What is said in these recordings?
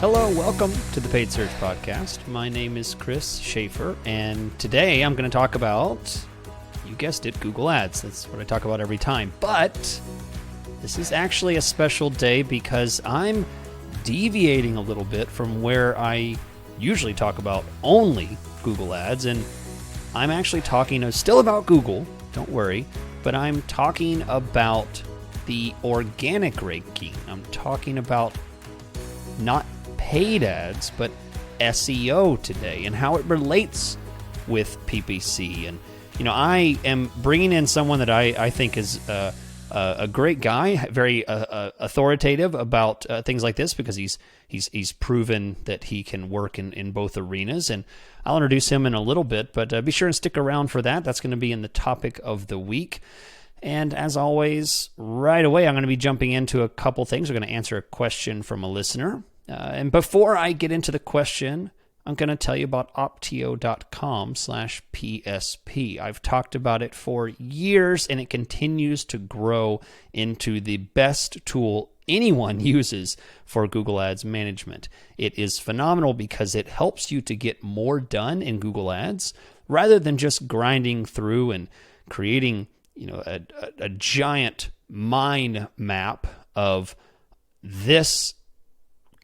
Hello, welcome to the Paid Search Podcast. My name is Chris Schaefer, and today I'm going to talk about, you guessed it, Google Ads. That's what I talk about every time. But this is actually a special day because I'm deviating a little bit from where I usually talk about only Google Ads, and I'm actually talking still about Google, don't worry, but I'm talking about the organic ranking. I'm talking about not paid ads, but SEO today and how it relates with PPC. And, you know, I am bringing in someone that I think is a great guy, very authoritative about things like this because he's proven that he can work in both arenas. And I'll introduce him in a little bit, but be sure and stick around for that. That's going to be in the topic of the week. And as always, right away, I'm going to be jumping into a couple things. We're going to answer a question from a listener. And before I get into the question, I'm going to tell you about optio.com/PSP. I've talked about it for years, and it continues to grow into the best tool anyone uses for Google Ads management. It is phenomenal because it helps you to get more done in Google Ads rather than just grinding through and creating, you know, a giant mind map of this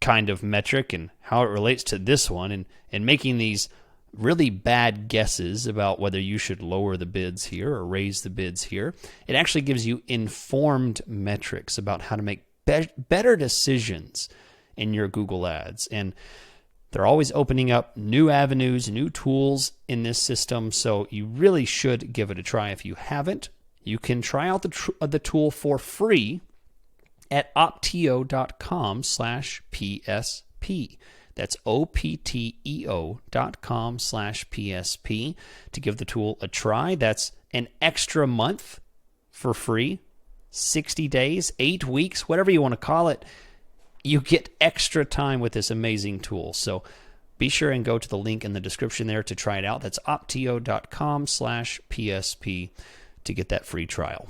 kind of metric and how it relates to this one, and making these really bad guesses about whether you should lower the bids here or raise the bids here. It actually gives you informed metrics about how to make better decisions in your Google Ads. And they're always opening up new avenues, new tools in this system, so you really should give it a try. If you haven't, you can try out the tool for free at optio.com/PSP. That's opteo.com/PSP to give the tool a try. That's an extra month for free, 60 days, 8 weeks, whatever you want to call it. You get extra time with this amazing tool. So be sure and go to the link in the description there to try it out. That's optio.com/PSP to get that free trial.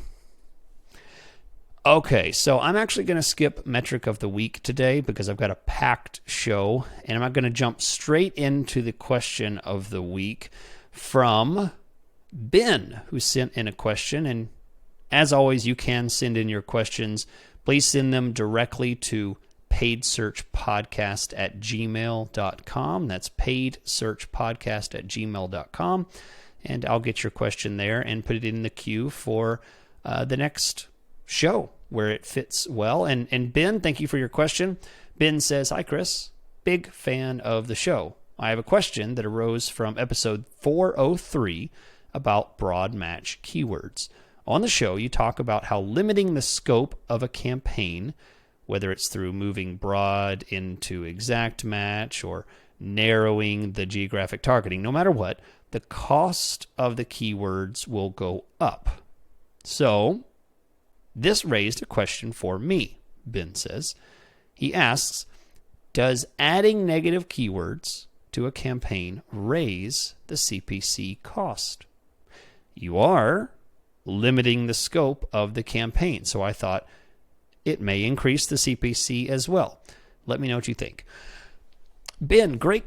Okay, so I'm actually going to skip metric of the week today because I've got a packed show, and I'm going to jump straight into the question of the week from Ben, who sent in a question. And as always, you can send in your questions. Please send them directly to paidsearchpodcast@gmail.com. That's paidsearchpodcast@gmail.com. And I'll get your question there and put it in the queue for the next show where it fits well. And Ben, thank you for your question. Ben says, "Hi, Chris. Big fan of the show. I have a question that arose from episode 403 about broad match keywords. On the show, you talk about how limiting the scope of a campaign, whether it's through moving broad into exact match or narrowing the geographic targeting, no matter what, the cost of the keywords will go up. So this raised a question for me," Ben says. He asks, "Does adding negative keywords to a campaign raise the CPC cost? You are limiting the scope of the campaign, so I thought it may increase the CPC as well. Let me know what you think." Ben, great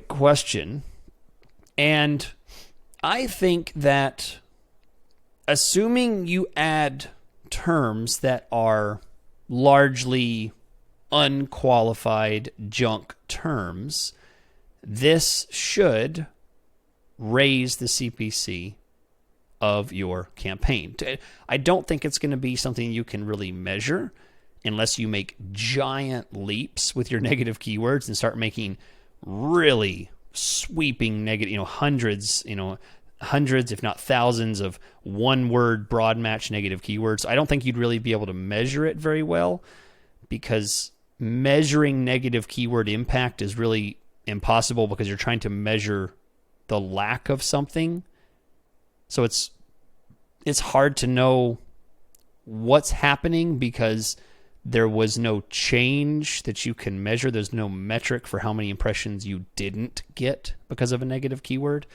question. And I think that assuming you add terms that are largely unqualified junk terms, this should raise the CPC of your campaign. I don't think it's going to be something you can really measure unless you make giant leaps with your negative keywords and start making really sweeping negative, hundreds, if not thousands of one-word broad match negative keywords. I don't think you'd really be able to measure it very well because measuring negative keyword impact is really impossible because you're trying to measure the lack of something. So it's hard to know what's happening because there was no change that you can measure. There's no metric for how many impressions you didn't get because of a negative keyword.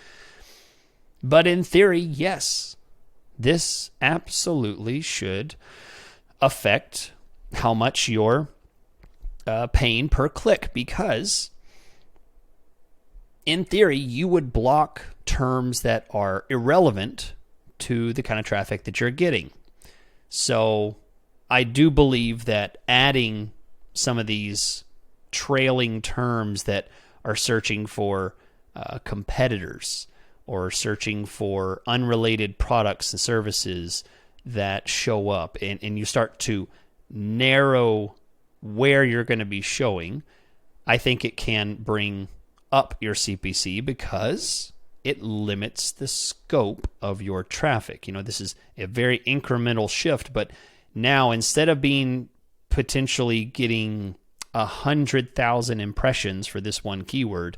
But in theory, yes, this absolutely should affect how much your paying per click, because in theory, you would block terms that are irrelevant to the kind of traffic that you're getting. So I do believe that adding some of these trailing terms that are searching for competitors or searching for unrelated products and services that show up, and you start to narrow where you're going to be showing, I think it can bring up your CPC because it limits the scope of your traffic. This is a very incremental shift, but now instead of being potentially getting 100,000 impressions for this one keyword,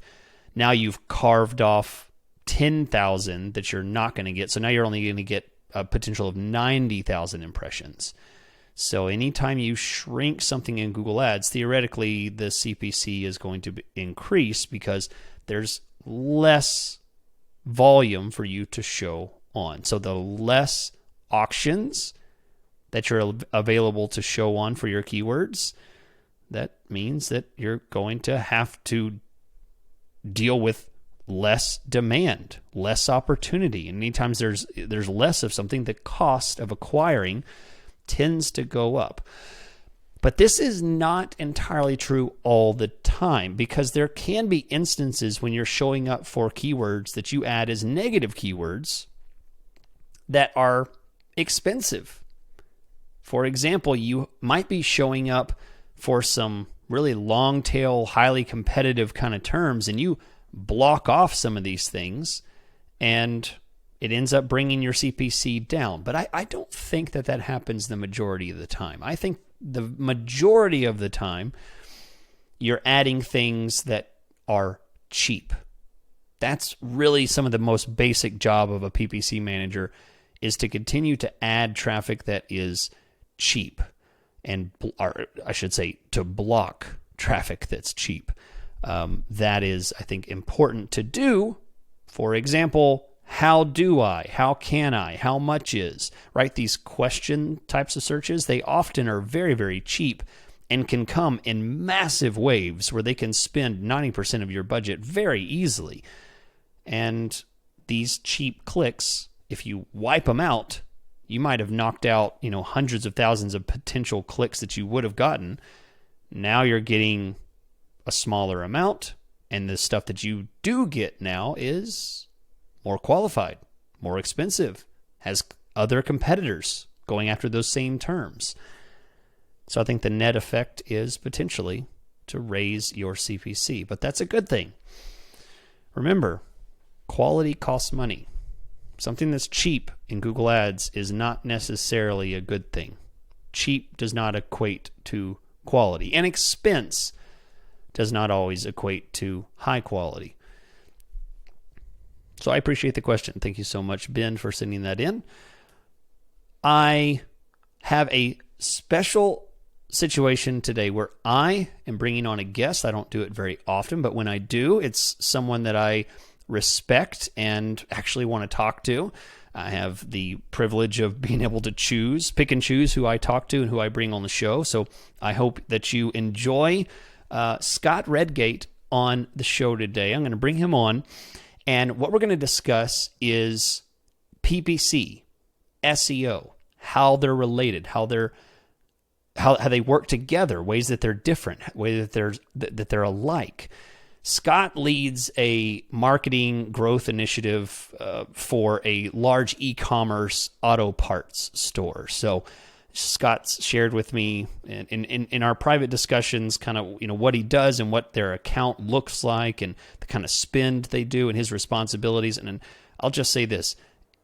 now you've carved off 10,000 that you're not going to get. So now you're only going to get a potential of 90,000 impressions. So anytime you shrink something in Google Ads, theoretically the CPC is going to increase because there's less volume for you to show on. So the less auctions that you're available to show on for your keywords, that means that you're going to have to deal with less demand, less opportunity. And anytime there's less of something, the cost of acquiring tends to go up. But this is not entirely true all the time, because there can be instances when you're showing up for keywords that you add as negative keywords that are expensive. For example, you might be showing up for some really long tail, highly competitive kind of terms, and you block off some of these things, and it ends up bringing your CPC down. But I don't think that happens the majority of the time. I think the majority of the time, you're adding things that are cheap. That's really some of the most basic job of a PPC manager, is to continue to add traffic that is cheap, or I should say, to block traffic that's cheap. That is, I think, important to do. For example, how do I, how can I, how much is, right? These question types of searches, they often are very, very cheap and can come in massive waves where they can spend 90% of your budget very easily. And these cheap clicks, if you wipe them out, you might have knocked out, hundreds of thousands of potential clicks that you would have gotten. Now you're getting a smaller amount, and the stuff that you do get now is more qualified, more expensive, has other competitors going after those same terms. So I think the net effect is potentially to raise your CPC, but that's a good thing. Remember, quality costs money. Something that's cheap in Google Ads is not necessarily a good thing. Cheap does not equate to quality, and expense does not always equate to high quality. So I appreciate the question. Thank you so much, Ben, for sending that in. I have a special situation today where I am bringing on a guest. I don't do it very often, but when I do, it's someone that I respect and actually want to talk to. I have the privilege of being able to pick and choose who I talk to and who I bring on the show. So I hope that you enjoy Scott Redgate on the show today. I'm going to bring him on, and what we're going to discuss is PPC, SEO, how they're related, how they work together, ways that they're different, ways that they're alike. Scott leads a marketing growth initiative for a large e-commerce auto parts store. So Scott's shared with me in our private discussions kind of what he does and what their account looks like and the kind of spend they do and his responsibilities. And I'll just say this,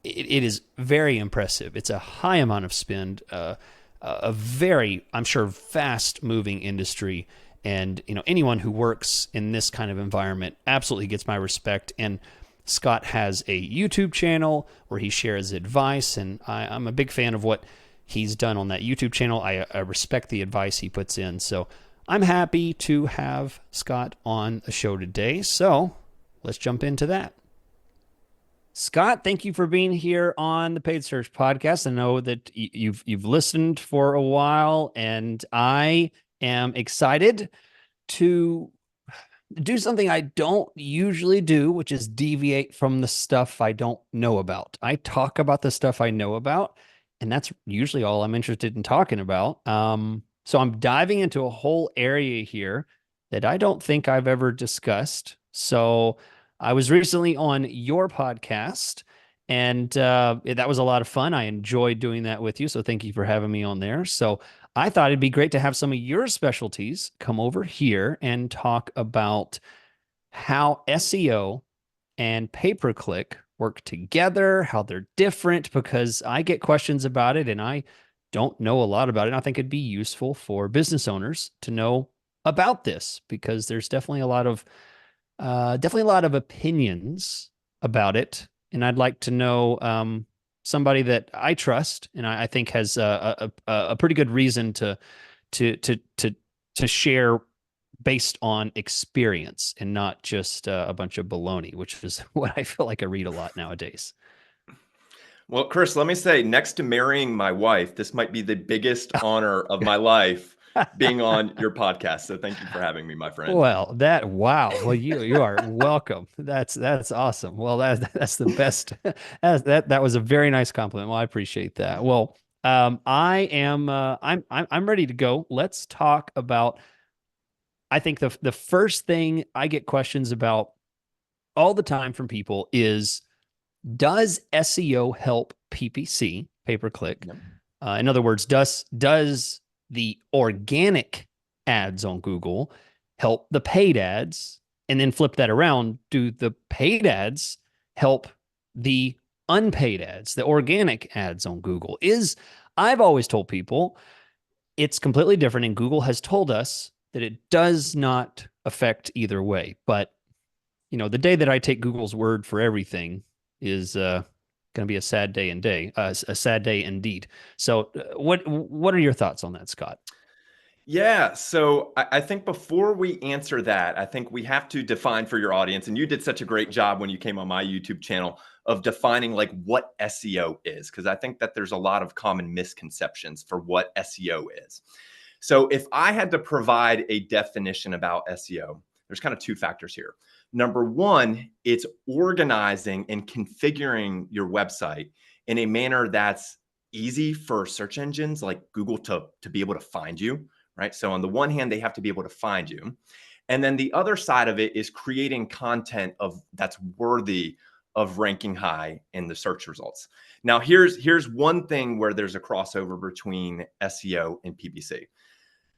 it is very impressive. It's a high amount of spend, a very, I'm sure, fast-moving industry. And anyone who works in this kind of environment absolutely gets my respect. And Scott has a YouTube channel where he shares advice, and I'm a big fan of what he's done on that YouTube channel. I respect the advice he puts in. So I'm happy to have Scott on the show today. So let's jump into that. Scott, thank you for being here on the Paid Search Podcast. I know that you've listened for a while, and I am excited to do something I don't usually do, which is deviate from the stuff I don't know about. I talk about the stuff I know about, and that's usually all I'm interested in talking about. So I'm diving into a whole area here that I don't think I've ever discussed. So I was recently on your podcast, and that was a lot of fun. I enjoyed doing that with you. So thank you for having me on there. So I thought it'd be great to have some of your specialties come over here and talk about how SEO and pay-per-click work together, how they're different, because I get questions about it and I don't know a lot about it. And I think it'd be useful for business owners to know about this because there's definitely a lot of opinions about it. And I'd like to know somebody that I trust and I think has a pretty good reason to to to to share based on experience and not just a bunch of baloney, which is what I feel like I read a lot nowadays. Well, Chris, let me say, next to marrying my wife, this might be the biggest honor of my life being on your podcast. So thank you for having me, my friend. Well, wow. Well, you are welcome. That's awesome. Well, that's the best. That was a very nice compliment. Well, I appreciate that. Well, I'm ready to go. Let's talk about. I think the first thing I get questions about all the time from people is, does SEO help PPC, pay per click? Yep. In other words, does the organic ads on Google help the paid ads? And then flip that around. Do the paid ads help the unpaid ads, the organic ads on Google? I've always told people it's completely different. And Google has told us that it does not affect either way. But, the day that I take Google's word for everything is going to be a sad day a sad day indeed. So what are your thoughts on that, Scott? Yeah, so I think before we answer that, I think we have to define for your audience, and you did such a great job when you came on my YouTube channel of defining like what SEO is, because I think that there's a lot of common misconceptions for what SEO is. So if I had to provide a definition about SEO, there's kind of two factors here. Number one, it's organizing and configuring your website in a manner that's easy for search engines like Google to be able to find you, right? So on the one hand, they have to be able to find you. And then the other side of it is creating content that's worthy of ranking high in the search results. Now, here's one thing where there's a crossover between SEO and PPC.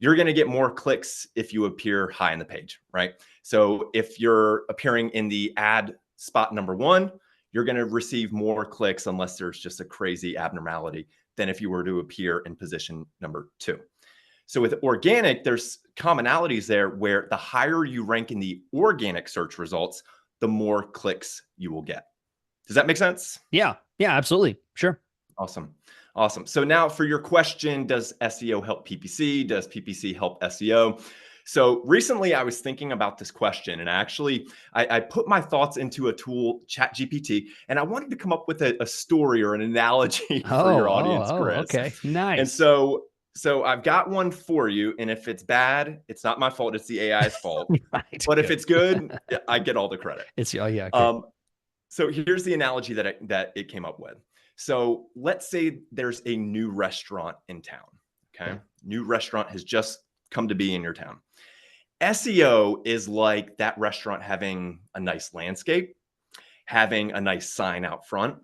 You're going to get more clicks if you appear high in the page, right? So if you're appearing in the ad spot number one, you're going to receive more clicks unless there's just a crazy abnormality than if you were to appear in position number two. So with organic, there's commonalities there where the higher you rank in the organic search results, the more clicks you will get. Does that make sense? Yeah, absolutely. Sure. Awesome. Awesome. So now for your question, does SEO help PPC? Does PPC help SEO? So recently I was thinking about this question, and I put my thoughts into a tool, ChatGPT, and I wanted to come up with a story or an analogy for your audience, Chris. Okay. Nice. And so I've got one for you, and if it's bad, it's not my fault. It's the AI's fault. Right. But if it's good, I get all the credit. Yeah. Okay. So here's the analogy that it came up with. So let's say there's a new restaurant in town. Okay. New restaurant has just come to be in your town. SEO is like that restaurant having a nice landscape, having a nice sign out front,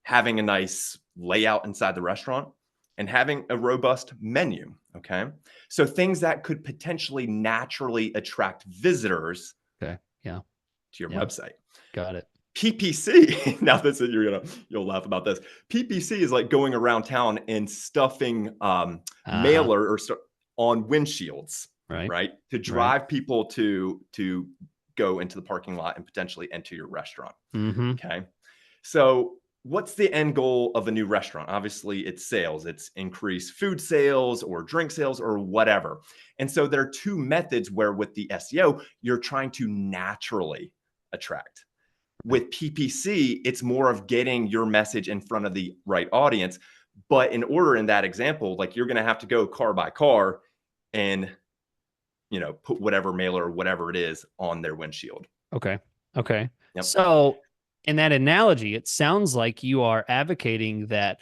having a nice layout inside the restaurant, and having a robust menu. Okay. So things that could potentially naturally attract visitors Okay. Yeah. to your website. Got it. PPC, now this is, you'll laugh about this. PPC is like going around town and stuffing mailer or on windshields, right? To drive people to go into the parking lot and potentially enter your restaurant. Mm-hmm. Okay. So what's the end goal of a new restaurant? Obviously it's sales, it's increased food sales or drink sales or whatever. And so there are two methods where with the SEO, you're trying to naturally attract. With PPC, it's more of getting your message in front of the right audience. But in order in that example, like you're going to have to go car by car and, put whatever mailer or whatever it is on their windshield. Okay. Okay. Yep. So in that analogy, it sounds like you are advocating that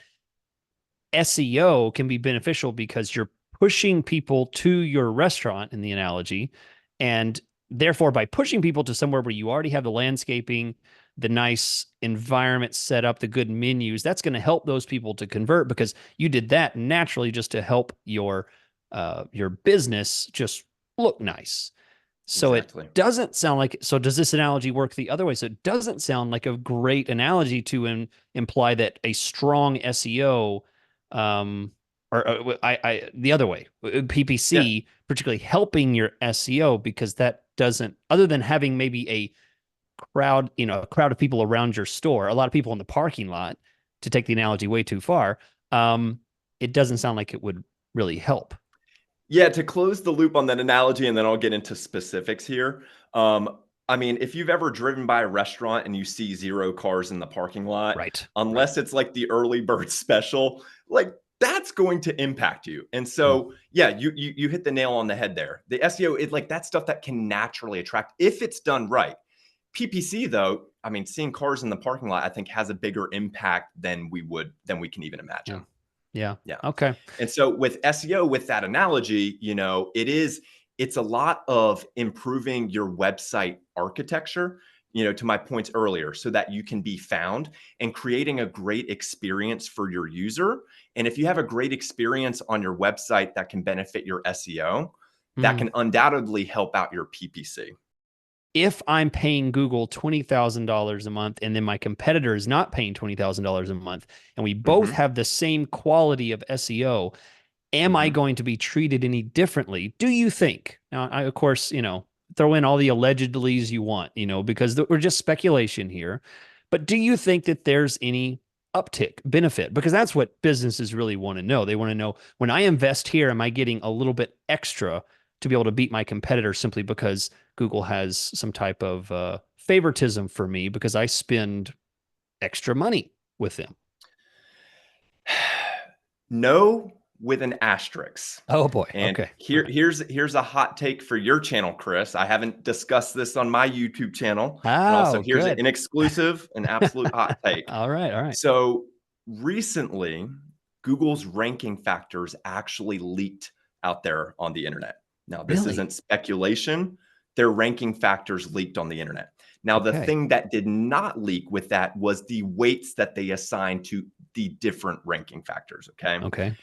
SEO can be beneficial because you're pushing people to your restaurant in the analogy. And therefore, by pushing people to somewhere where you already have the landscaping, the nice environment set up, the good menus, that's going to help those people to convert because you did that naturally just to help your business just look nice. So it Exactly. doesn't sound like, so does this analogy work the other way? So it doesn't sound like a great analogy to imply that a strong SEO, um, the other way, Yeah. PPC, particularly helping your SEO, because that doesn't, other than having maybe a crowd of people around your store, a lot of people in the parking lot, to take the analogy way too far, it doesn't sound like it would really help. Yeah, to close the loop on that analogy, and then I'll get into specifics here. I mean, if you've ever driven by a restaurant and you see 0 cars in the parking lot, Right. Right. unless it's like the early bird special, like that's going to impact you. And Mm. so, yeah, you hit the nail on the head there. The SEO is like that stuff that can naturally attract if it's done right. PPC though, I mean, seeing cars in the parking lot, I think has a bigger impact than we can even Yeah. imagine. Yeah. Yeah. Okay. And so with SEO, with that analogy, it's a lot of improving your website architecture, to my points earlier, so that you can be found and creating a great experience for your user. And if you have a great experience on your website that can benefit your SEO, that Mm. can undoubtedly help out your PPC. If I'm paying Google $20,000 a month and then my competitor is not paying $20,000 a month and we both Hmm. have the same quality of SEO, am I Hmm. going to be treated any differently? Do you think? Now, I, of course, throw in all the allegedlys you want, because we're just speculation here. But do you think that there's any uptick benefit? Because that's what businesses really want to know. They want to know, when I invest here, am I getting a little bit extra to be able to beat my competitor simply because Google has some type of favoritism for me because I spend extra money with them? No, with an asterisk. Oh boy. And Okay. All right. here's a hot take for your channel, Chris. I haven't discussed this on my YouTube channel. And also Oh, here's good. an exclusive, an absolute hot take. All right. All right. So recently, Google's ranking factors actually leaked out there on the internet. Now, this Really? isn't speculation. Their ranking factors leaked on the internet. Now, the Okay. thing that did not leak with that was the weights that they assigned to the different ranking factors. Okay. Okay.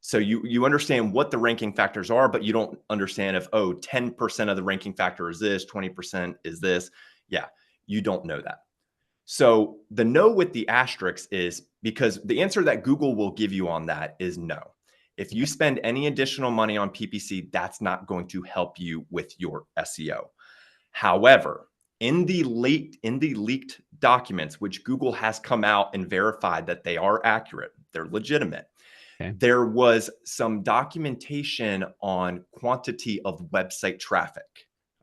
So you understand what the ranking factors are, but you don't understand if, 10% of the ranking factor is this, 20% is this. Yeah, you don't know that. So the no with the asterisk is because the answer that Google will give you on that is no. If you Okay. spend any additional money on PPC, that's not going to help you with your SEO. However, in the leaked documents, which Google has come out and verified that they are accurate, they're legitimate. Okay. There was some documentation on quantity of website traffic.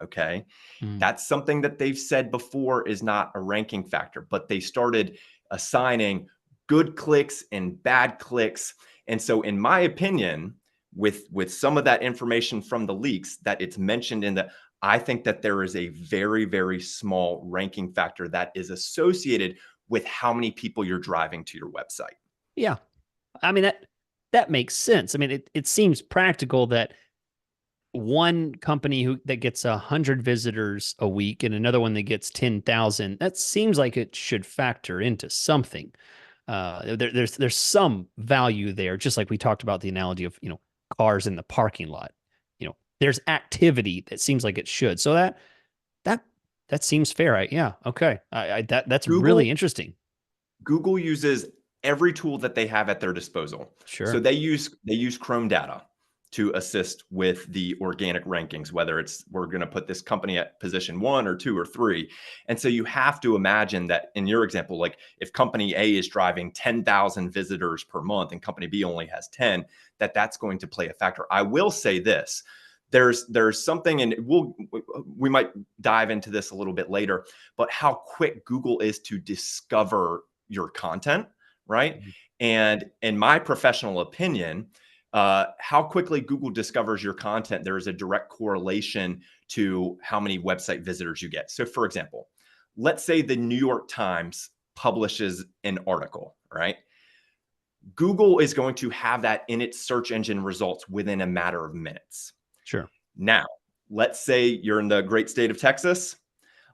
Okay. Mm. That's something that they've said before is not a ranking factor, but they started assigning good clicks and bad clicks. And so, in my opinion, with some of that information from the leaks that it's mentioned in the, I think that there is a very, very small ranking factor that is associated with how many people you're driving to your website. Yeah. I mean that makes sense. I mean, it seems practical that one company that gets 100 visitors a week and another one that gets 10,000, that seems like it should factor into something. There's some value there, just like we talked about the analogy of, cars in the parking lot. There's activity that seems like it should. So that that seems fair. Yeah. Okay. That's really Google interesting. Google uses every tool that they have at their disposal. So Sure. they use Chrome data to assist with the organic rankings, whether it's we're going to put this company at position 1 or 2 or 3. And so you have to imagine that in your example, like if company A is driving 10,000 visitors per month and company B only has 10, that's going to play a factor. I will say this. There's something, and we might dive into this a little bit later, but how quick Google is to discover your content, right? Mhm. And in my professional opinion, How quickly Google discovers your content, there is a direct correlation to how many website visitors you get. So for example, let's say the New York Times publishes an article, right? Google is going to have that in its search engine results within a matter of minutes. Sure. Now, let's say you're in the great state of Texas.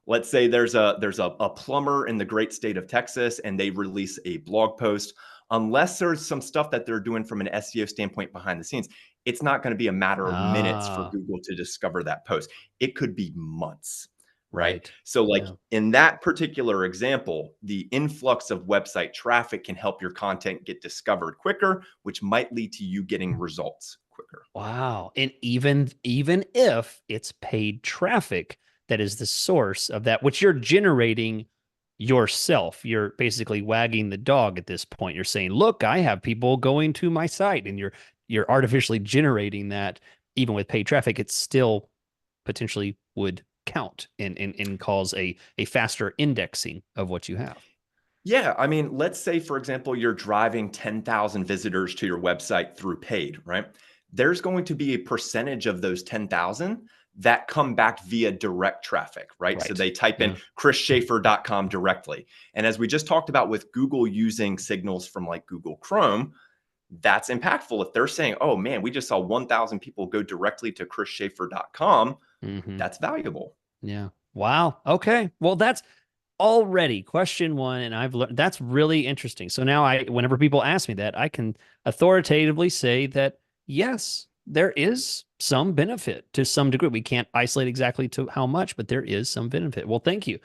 Let's say there's a plumber in the great state of Texas and they release a blog post. Unless there's some stuff that they're doing from an SEO standpoint behind the scenes, it's not going to be a matter of minutes for Ah, Google to discover that post. It could be months, right? right. So like Yeah. in that particular example, the influx of website traffic can help your content get discovered quicker, which might lead to you getting results quicker. Wow. And even if it's paid traffic that is the source of that, which you're generating yourself, you're basically wagging the dog at this point. You're saying, "Look, I have people going to my site," and you're artificially generating that. Even with paid traffic, it still potentially would count and cause a faster indexing of what you have. Yeah, I mean, let's say, for example, you're driving 10,000 visitors to your website through paid, right? There's going to be a percentage of those 10,000 that come back via direct traffic, right? So Right. they type in Yeah. chrisschaefer.com directly. And as we just talked about with Google using signals from like Google Chrome, that's impactful. If they're saying, oh man, we just saw 1,000 people go directly to chrisschaefer.com, Hmm. that's valuable. Yeah. Wow. Okay. Well, that's already question one, and I've learned that's really interesting. So now whenever people ask me that, I can authoritatively say that yes, there is some benefit to some degree. We can't isolate exactly to how much, but there is some benefit. Well, thank you.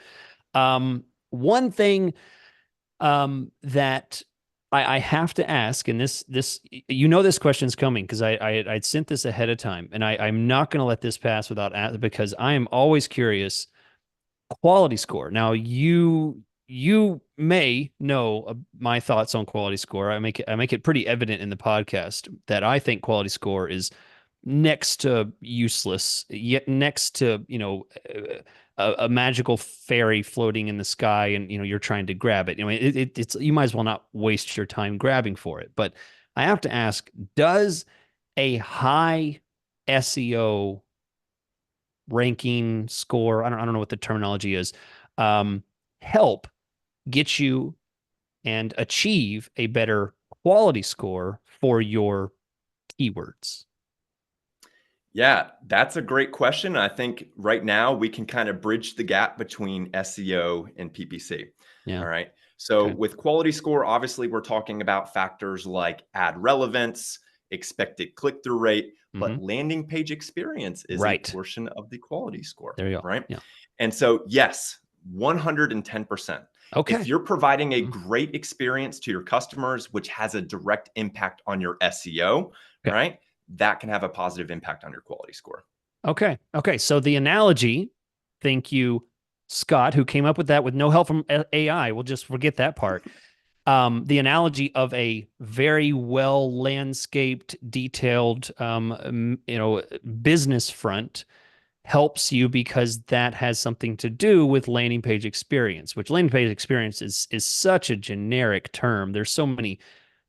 One thing that I have to ask, and this this question's coming because I'd sent this ahead of time, and I'm not going to let this pass without because I am always curious. Quality score. Now you may know my thoughts on quality score. I make it pretty evident in the podcast that I think quality score is next to useless, yet next to a magical fairy floating in the sky, and you're trying to grab it. It's you might as well not waste your time grabbing for it. But I have to ask: does a high SEO ranking score, I don't know what the terminology is, um, help get you and achieve a better quality score for your keywords? Yeah, that's a great question. I think right now we can kind of bridge the gap between SEO and PPC. Yeah. All right. So Okay. with quality score, obviously we're talking about factors like ad relevance, expected click-through rate, Hmm. but landing page experience is a Right. portion of the quality score, There you go. right? Yeah. And so yes, 110%. If Okay. you're providing a Mm. great experience to your customers, which has a direct impact on your SEO, Okay. right? That can have a positive impact on your quality score. Okay. Okay. So the analogy, thank you, Scott, who came up with that with no help from AI. We'll just forget that part. The analogy of a very well landscaped, detailed, business front helps you because that has something to do with landing page experience, which landing page experience is such a generic term. There's so many,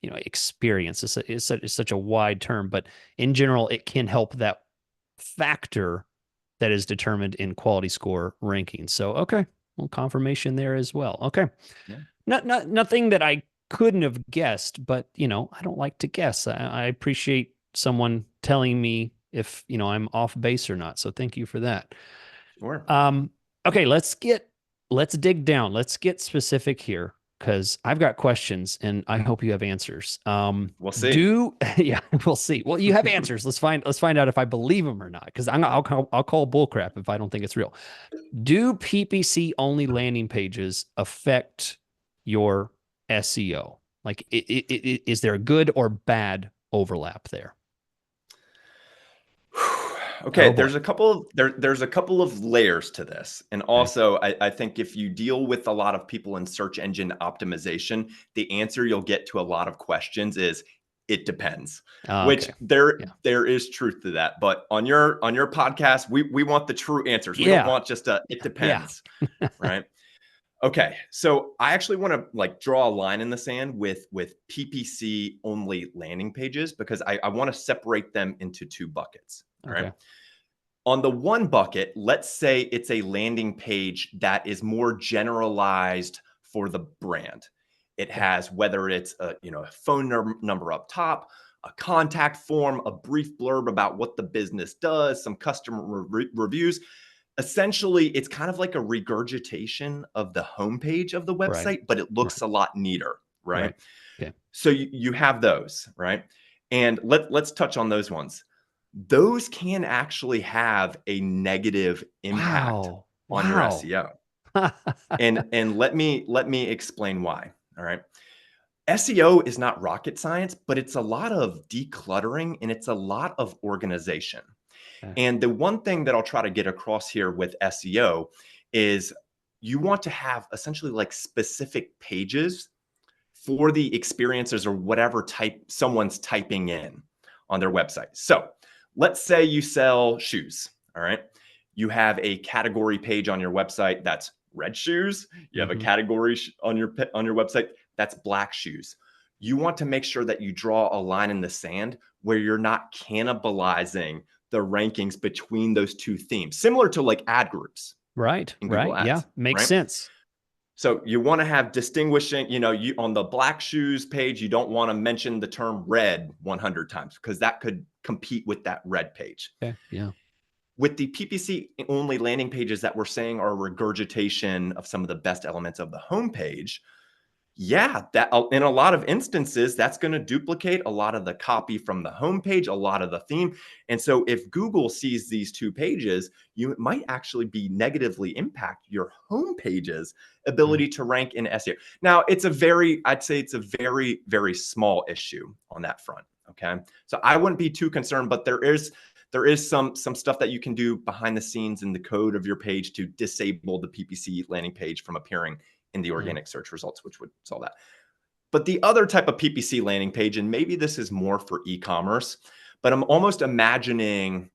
experience is such a wide term, but in general, it can help that factor that is determined in quality score rankings. So, okay, well, confirmation there as well. Okay. Yeah. Nothing that I couldn't have guessed, but I don't like to guess. I appreciate someone telling me if I'm off base or not. So thank you for that. Sure. Um, okay, let's dig down. Let's get specific here because I've got questions and I hope you have answers. We'll see. Do yeah, we'll see. Well, you have answers. Let's find out if I believe them or not. Because I'll call bullcrap if I don't think it's real. Do PPC only landing pages affect your SEO? Like, is there a good or bad overlap there? Okay, Oh boy. there's a couple of layers to this. And Okay. also I think if you deal with a lot of people in search engine optimization, the answer you'll get to a lot of questions is it depends, which Okay. Yeah. there is truth to that. But on your podcast, we want the true answers. We don't Yeah. want just a it Yeah. depends, right? Okay, so I actually want to like draw a line in the sand with PPC only landing pages because I want to separate them into two buckets. All right. Okay. On the one bucket, let's say it's a landing page that is more generalized for the brand. It Okay. has whether it's a phone number up top, a contact form, a brief blurb about what the business does, some customer reviews. Essentially, it's kind of like a regurgitation of the homepage of the Right. website, but it looks Right. a lot neater, right? Right. Okay. So you have those, right? And let's touch on those ones. Those can actually have a negative impact Wow. on your Wow. SEO. And let me explain why. All right. SEO is not rocket science, but it's a lot of decluttering and it's a lot of organization. Okay. And the one thing that I'll try to get across here with SEO is you want to have essentially like specific pages for the experiences or whatever type someone's typing in on their website. So let's say you sell shoes. All right. You have a category page on your website that's red shoes. You have a Mm-hmm. category on your website that's black shoes. You want to make sure that you draw a line in the sand where you're not cannibalizing the rankings between those two themes, similar to like ad groups Right. in Google Right. Yeah. Ads, Makes right? sense. So you want to have distinguishing, you on the black shoes page, you don't want to mention the term red 100 times because that could compete with that red page. Okay. Yeah. With the PPC only landing pages that we're saying are regurgitation of some of the best elements of the homepage, yeah, that in a lot of instances, that's going to duplicate a lot of the copy from the homepage, a lot of the theme. And so if Google sees these two pages, you might actually be negatively impact your homepage's Mm. ability to rank in SEO. Now, I'd say it's a very, very small issue on that front. Okay. So I wouldn't be too concerned, but there is some stuff that you can do behind the scenes in the code of your page to disable the PPC landing page from appearing in the Yeah. organic search results, which would solve that. But the other type of PPC landing page, and maybe this is more for e-commerce, but I'm almost imagining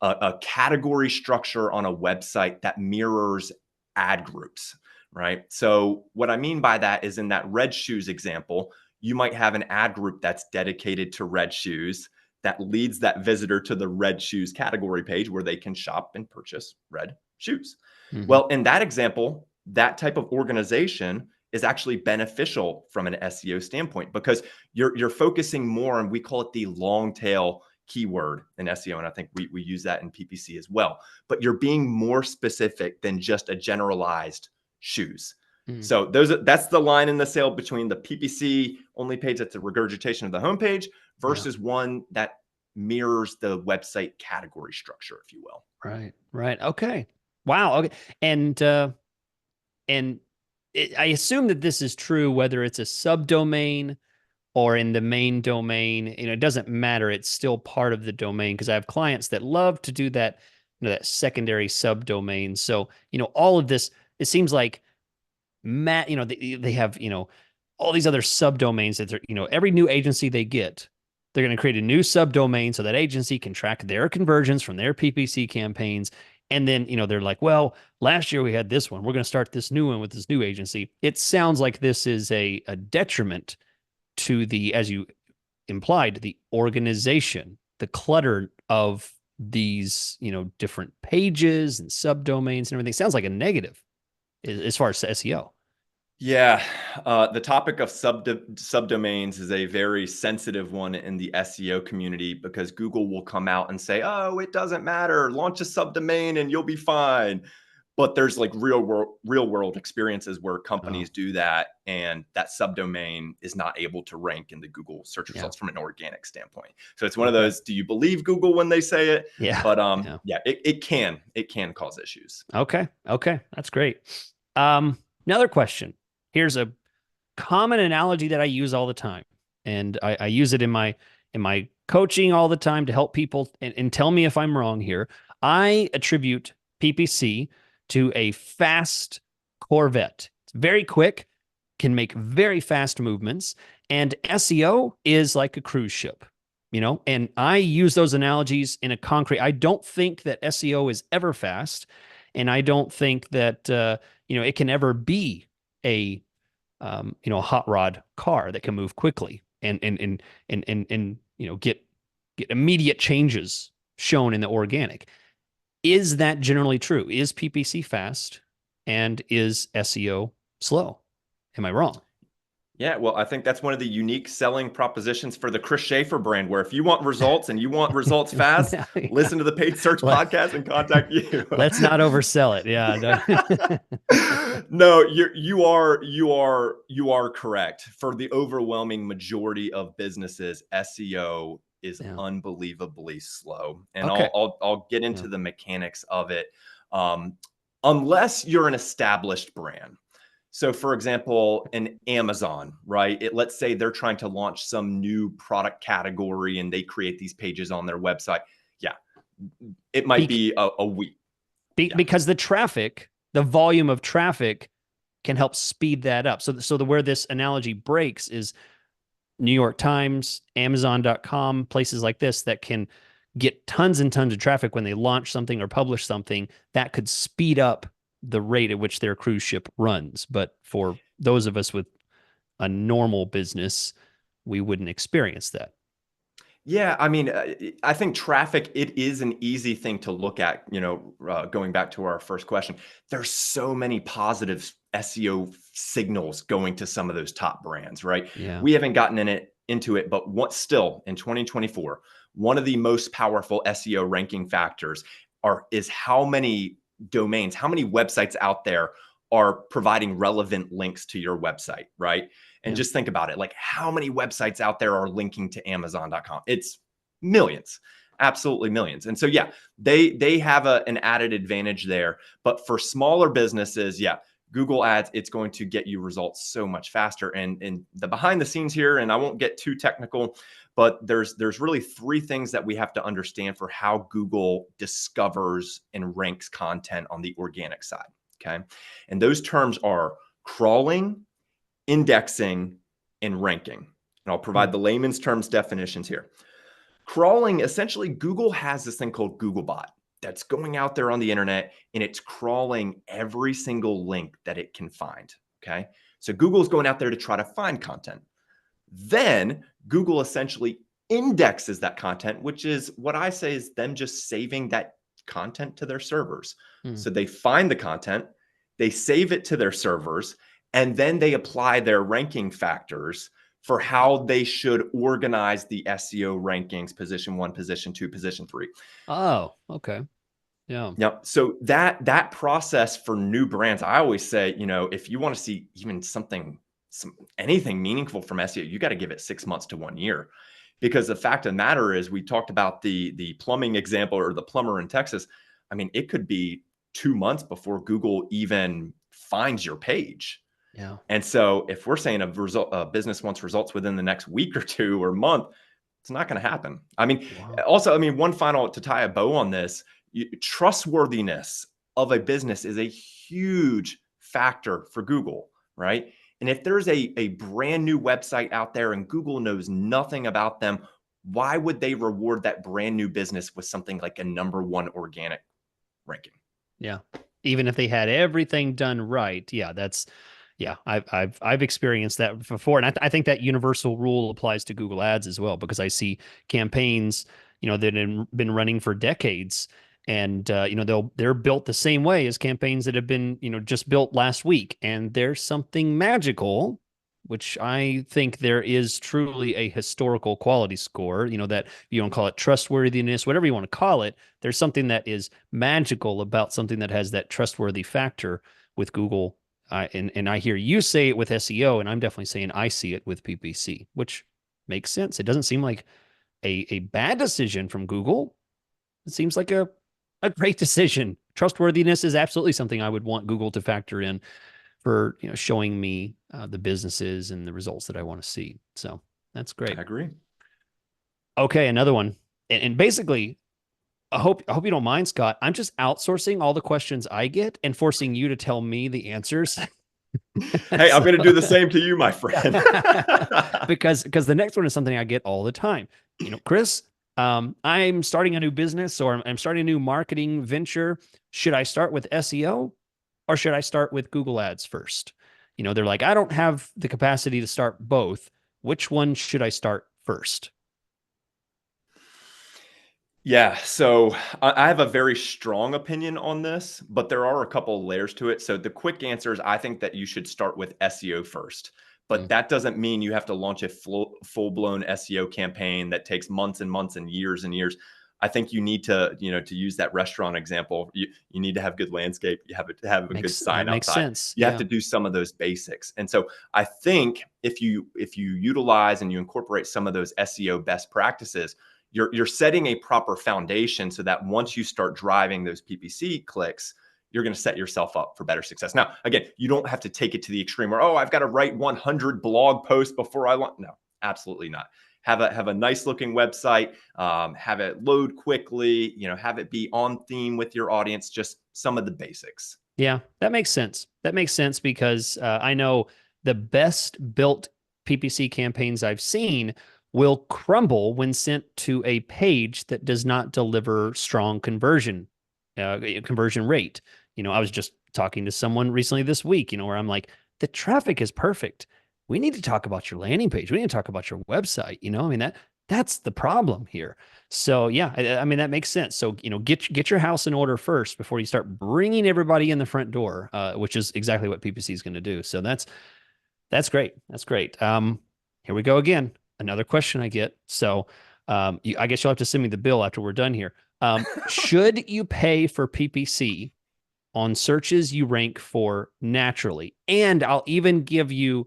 a category structure on a website that mirrors ad groups, right? So what I mean by that is in that red shoes example, you might have an ad group that's dedicated to red shoes that leads that visitor to the red shoes category page where they can shop and purchase red shoes. Mm-hmm. Well, in that example, that type of organization is actually beneficial from an SEO standpoint because you're focusing more on, we call it the long tail keyword in SEO. And I think we use that in PPC as well. But you're being more specific than just a generalized shoes. Mm. So that's the line in the sale between the PPC only page that's a regurgitation of the homepage Yeah. versus one that mirrors the website category structure, if you will. Right. Right. Okay. Wow. Okay. And I assume that this is true whether it's a subdomain or in the main domain. It doesn't matter. It's still part of the domain because I have clients that love to do that, that secondary subdomain. So, all of this, it seems like they have, all these other subdomains that they're, every new agency they get, they're going to create a new subdomain so that agency can track their conversions from their PPC campaigns. And then, they're like, well, last year we had this one. We're going to start this new one with this new agency. It sounds like this is a detriment to the, as you implied, the organization, the clutter of these, different pages and subdomains and everything. Sounds like a negative as far as SEO. Yeah, the topic of subdomains is a very sensitive one in the SEO community because Google will come out and say, "Oh, it doesn't matter. Launch a subdomain and you'll be fine." But there's like real world experiences where Oh, companies do that, and that subdomain is not able to rank in the Google search yeah. results from an organic standpoint. So it's one of Okay. those. Do you believe Google when they say it? Yeah. But Yeah. yeah, it can cause issues. Okay. Okay. That's great. Another question. Here's a common analogy that I use all the time, and I use it in my coaching all the time to help people. And tell me if I'm wrong here. I attribute PPC to a fast Corvette. It's very quick, can make very fast movements, and SEO is like a cruise ship. And I use those analogies in a concrete. I don't think that SEO is ever fast, and I don't think that it can ever be a a hot rod car that can move quickly and get immediate changes shown in the organic. Is that generally true? Is PPC fast and is SEO slow? Am I wrong? Yeah, well, I think that's one of the unique selling propositions for the Chris Schaefer brand, where if you want results and you want results fast, Yeah. listen to the Paid Search Let, podcast and contact you. let's not oversell it. Yeah. No, you are correct. For the overwhelming majority of businesses, SEO is Yeah. unbelievably slow, and Okay. I'll get Yeah. into the mechanics of it. Um, unless you're an established brand. So, for example, an Amazon, right? Let's say they're trying to launch some new product category and they create these pages on their website. Yeah, it might Be- be a week. Yeah. because the volume of traffic can help speed that up. So where this analogy breaks is New York Times, Amazon.com, places like this that can get tons and tons of traffic when they launch something or publish something that could speed up the rate at which their cruise ship runs. But for those of us with a normal business, we wouldn't experience that. Yeah, I mean, I think traffic, it is an easy thing to look at, going back to our first question. There's so many positive SEO signals going to some of those top brands, right? Yeah. We haven't gotten into it, but what still in 2024, one of the most powerful SEO ranking factors is how many domains, how many websites out there are providing relevant links to your website, right? And Yeah. just think about it. Like, how many websites out there are linking to Amazon.com? It's millions, absolutely millions. And so, yeah, they have an added advantage there. But for smaller businesses, yeah, Google Ads, it's going to get you results so much faster. And the behind the scenes here, and I won't get too technical, but there's really three things that we have to understand for how Google discovers and ranks content on the organic side. Okay. And those terms are crawling, indexing, and ranking. And I'll Hmm. provide the layman's terms definitions here. Crawling, essentially, Google has this thing called Googlebot that's going out there on the internet and it's crawling every single link that it can find. Okay. So Google's going out there to try to find content. Then Google essentially indexes that content, which is what I say is them just saving that content to their servers. Hmm. So they find the content, they save it to their servers, and then they apply their ranking factors for how they should organize the SEO rankings, position 1, position 2, position 3. Oh, okay. Yeah. Now, so that process for new brands, I always say, if you want to see even anything meaningful from SEO, you got to give it 6 months to 1 year. Because the fact of the matter is, we talked about the plumbing example, or the plumber in Texas. I mean, it could be 2 months before Google even finds your page. Yeah. And so if we're saying a business wants results within the next week or two or month, it's not going to happen. I mean, Wow. also, one final to tie a bow on this, trustworthiness of a business is a huge factor for Google, right? And if there's a brand new website out there and Google knows nothing about them, why would they reward that brand new business with something like a #1 organic ranking? Yeah. Even if they had everything done right. Yeah, I've experienced that before. And I think that universal rule applies to Google Ads as well, because I see campaigns, that have been running for decades, and they're built the same way as campaigns that have been, just built last week. And there's something magical, which I think there is truly a historical quality score, that you don't call it trustworthiness, whatever you want to call it. There's something that is magical about something that has that trustworthy factor with Google. And I hear you say it with SEO, and I'm definitely saying I see it with PPC, which makes sense. It doesn't seem like a bad decision from Google. It seems like a great decision. Trustworthiness is absolutely something I would want Google to factor in for showing me the businesses and the results that I want to see. So that's great. I agree. Okay, another one, and basically, I hope you don't mind, Scott. I'm just outsourcing all the questions I get and forcing you to tell me the answers. Hey, I'm So, going to do the same to you, my friend. because the next one is something I get all the time. Chris, I'm starting a new business, or I'm starting a new marketing venture. Should I start with SEO or should I start with Google Ads first? They're like, I don't have the capacity to start both. Which one should I start first? Yeah, so I have a very strong opinion on this, but there are a couple layers to it. So the quick answer is I think that you should start with SEO first, but Mm, that doesn't mean you have to launch a full-blown SEO campaign that takes months and months and years. I think you need to, to use that restaurant example, you need to have good landscape, you have a good that sign makes outside. sense. You have Yeah. to do some of those basics. And so I think if you utilize and you incorporate some of those SEO best practices, you're setting a proper foundation so that once you start driving those PPC clicks, you're going to set yourself up for better success. Now, again, you don't have to take it to the extreme where, oh, I've got to write 100 blog posts before I launch. No, absolutely not. Have a nice looking website, have it load quickly, have it be on theme with your audience, just some of the basics. Yeah, that makes sense. That makes sense because I know the best built PPC campaigns I've seen will crumble when sent to a page that does not deliver strong conversion rate. I was just talking to someone recently this week, where I'm like, the traffic is perfect. We need to talk about your landing page. We need to talk about your website. I mean, that's the problem here. So yeah, I mean that makes sense. So get your house in order first before you start bringing everybody in the front door, which is exactly what PPC is going to do. So that's great. That's great. Here we go again. Another question I get. So I guess you'll have to send me the bill after we're done here. Should you pay for PPC on searches you rank for naturally? And I'll even give you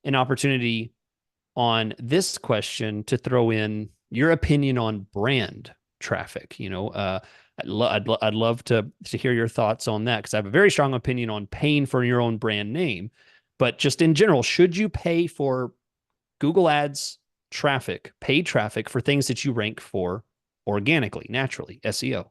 an opportunity on this question to throw in your opinion on brand traffic. I'd love to hear your thoughts on that because I have a very strong opinion on paying for your own brand name. But just in general, should you pay for Google Ads traffic, paid traffic for things that you rank for organically, naturally, SEO?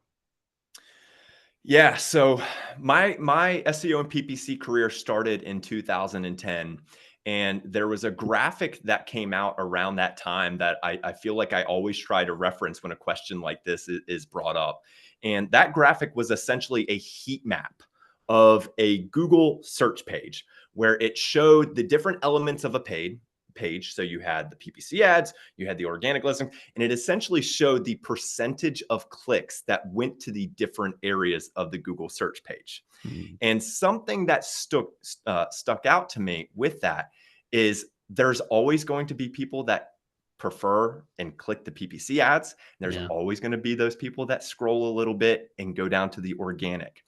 Yeah, so my SEO and PPC career started in 2010, and there was a graphic that came out around that time that I feel like I always try to reference when a question like this is brought up. And that graphic was essentially a heat map of a Google search page where it showed the different elements of a page. So you had the PPC ads, you had the organic listing, and it essentially showed the percentage of clicks that went to the different areas of the Google search page. Mm, And something that stuck out to me with that is there's always going to be people that prefer and click the PPC ads. There's yeah. always going to be those people that scroll a little bit and go down to the organic.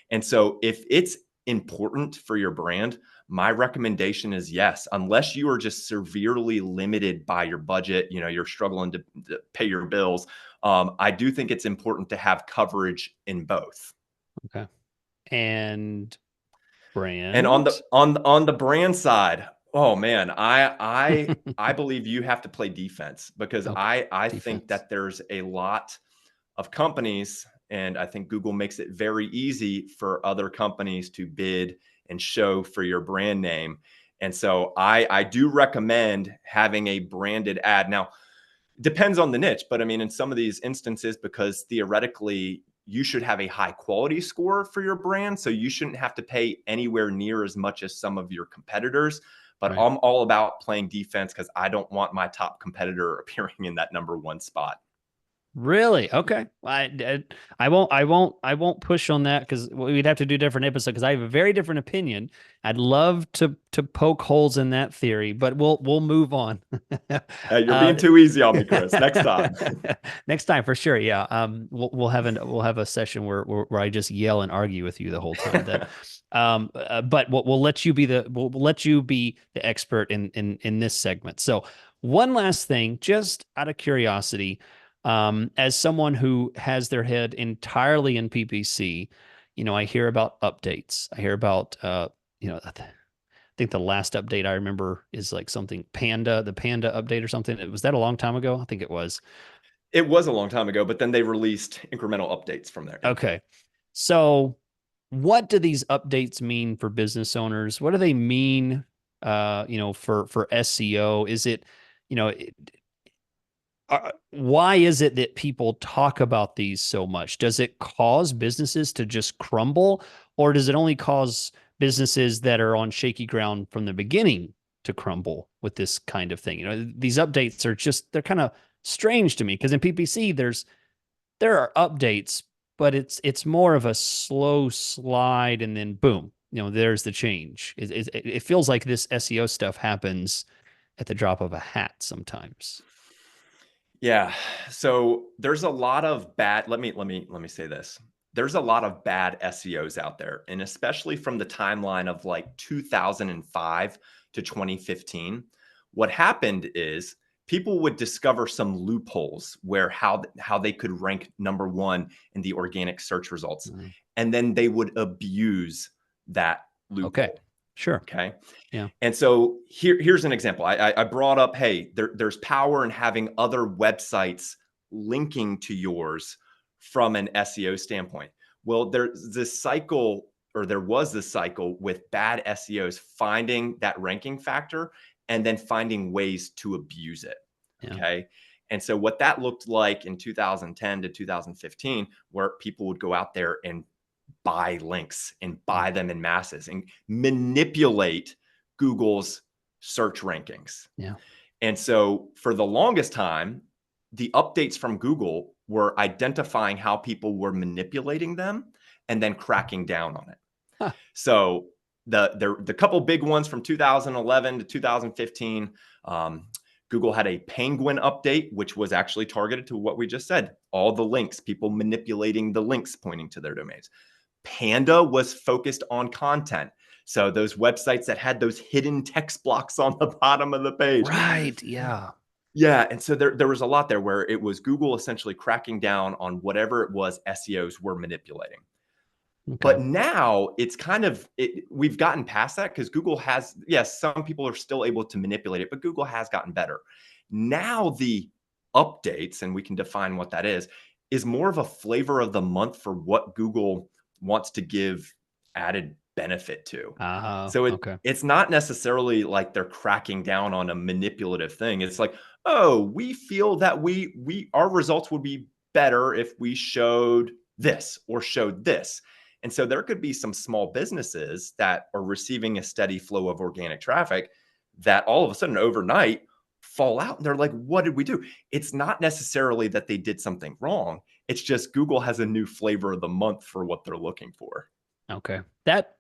And so if it's important for your brand, my recommendation is yes, unless you are just severely limited by your budget, you're struggling to pay your bills. I do think it's important to have coverage in both. Okay. And And on the brand? on the brand side, oh man, I believe you have to play defense because Okay. I think Defense. that there's a lot of companies, and I think Google makes it very easy for other companies to bid and show for your brand name. And so I do recommend having a branded ad. Now, depends on the niche, but I mean, in some of these instances, because theoretically you should have a high quality score for your brand. So you shouldn't have to pay anywhere near as much as some of your competitors. But Right. I'm all about playing defense because I don't want my top competitor appearing in that number one spot. Really? Okay. I won't push on that because we'd have to do a different episode because I have a very different opinion. I'd love to poke holes in that theory, but we'll move on. You're uh, being too easy on me, Chris. Next time. next time for sure. Yeah. We'll have a session where I just yell and argue with you the whole time. But we'll let you be the expert in this segment. So one last thing, just out of curiosity, as someone who has their head entirely in PPC, I hear about updates. I hear about, I think the last update I remember is like something the Panda update or something. Was that a long time ago? I think it was. It was a long time ago, but then they released incremental updates from there. Yeah. Okay. So what do these updates mean for business owners? What do they mean, for SEO? Is it, you know, why is it that people talk about these so much? Does it cause businesses to just crumble, or does it only cause businesses that are on shaky ground from the beginning to crumble with this kind of thing. You know, these updates are just, they're kind of strange to me, because in PPC there are updates, but it's more of a slow slide, and then boom, you know, there's the change. It feels like this SEO stuff happens at the drop of a hat sometimes. Yeah. So there's a lot of bad, let me say this. There's a lot of bad SEOs out there, and especially from the timeline of like 2005 to 2015. What happened is people would discover some loopholes where how they could rank number one in the organic search results, Mhm. and then they would abuse that Okay. loophole. Sure. Okay. Yeah. And so here's an example. I brought up, hey, there's power in having other websites linking to yours from an SEO standpoint. Well, there's this cycle, or there was this cycle with bad SEOs finding that ranking factor and then finding ways to abuse it. Yeah. Okay. And so what that looked like in 2010 to 2015, where people would go out there and buy links and buy them in masses and manipulate Google's search rankings. Yeah. And so for the longest time, the updates from Google were identifying how people were manipulating them and then cracking down on it. Huh. So the couple big ones from 2011 to 2015, Google had a Penguin update, which was actually targeted to what we just said, all the links, people manipulating the links pointing to their domains. Panda was focused on content. So those websites that had those hidden text blocks on the bottom of the page. Right. Yeah. Yeah. And so there was a lot there where it was Google essentially cracking down on whatever it was SEOs were manipulating. Okay. But now it's kind of, we've gotten past that, because Google has, yes, some people are still able to manipulate it, but Google has gotten better. Now the updates, and we can define what that is more of a flavor of the month for what Google wants to give added benefit to. So Okay. it's not necessarily like they're cracking down on a manipulative thing. It's like, oh, we feel that our results would be better if we showed this or showed this. And so there could be some small businesses that are receiving a steady flow of organic traffic that all of a sudden overnight fall out, and they're like, what did we do? It's not necessarily that they did something wrong. It's just Google has a new flavor of the month for what they're looking for. Okay. That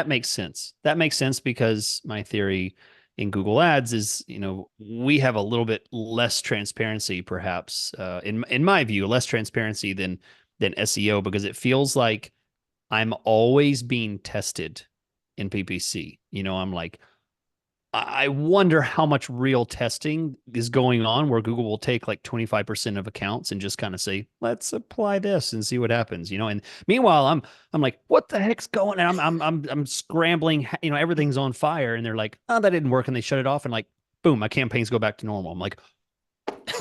makes sense. That makes sense, because my theory in Google Ads is, you know, we have a little bit less transparency, perhaps, in my view, less transparency than SEO, because it feels like I'm always being tested in PPC. You know, I'm like, I wonder how much real testing is going on, where Google will take like 25% of accounts and just kind of say, let's apply this and see what happens, you know? And meanwhile, I'm like, what the heck's going on? I'm scrambling, you know, everything's on fire. And they're like, oh, that didn't work. And they shut it off, and like, boom, my campaigns go back to normal. I'm like,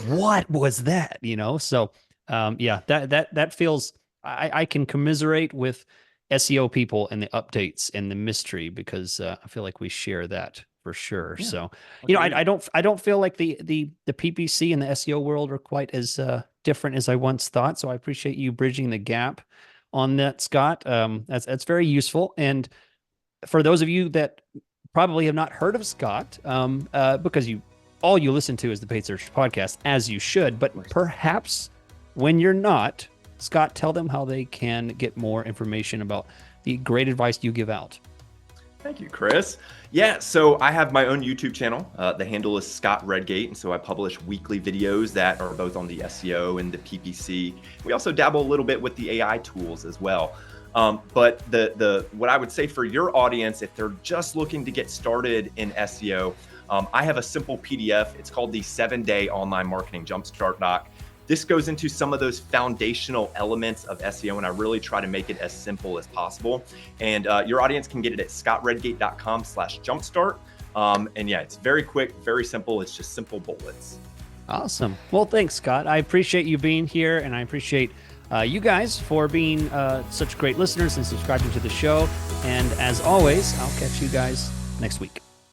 what was that? You know? So, yeah, that feels, I can commiserate with SEO people and the updates and the mystery, because I feel like we share that for sure. Yeah, so, you know, I don't feel like the PPC and the SEO world are quite as different as I once thought. So I appreciate you bridging the gap on that, Scott. That's very useful. And for those of you that probably have not heard of Scott, because all you listen to is the Paid Search Podcast, as you should, but perhaps when you're not, Scott, tell them how they can get more information about the great advice you give out. Thank you, Chris. Yeah, so I have my own YouTube channel. The handle is Scott Redgate, and so I publish weekly videos that are both on the SEO and the PPC. We also dabble a little bit with the AI tools as well. But what I would say for your audience, if they're just looking to get started in SEO, I have a simple PDF. It's called the 7-Day Online Marketing Jumpstart Doc. This goes into some of those foundational elements of SEO, and I really try to make it as simple as possible. And your audience can get it at scottredgate.com/jumpstart. And yeah, it's very quick, very simple. It's just simple bullets. Awesome. Well, thanks, Scott. I appreciate you being here, and I appreciate you guys for being such great listeners and subscribing to the show. And as always, I'll catch you guys next week.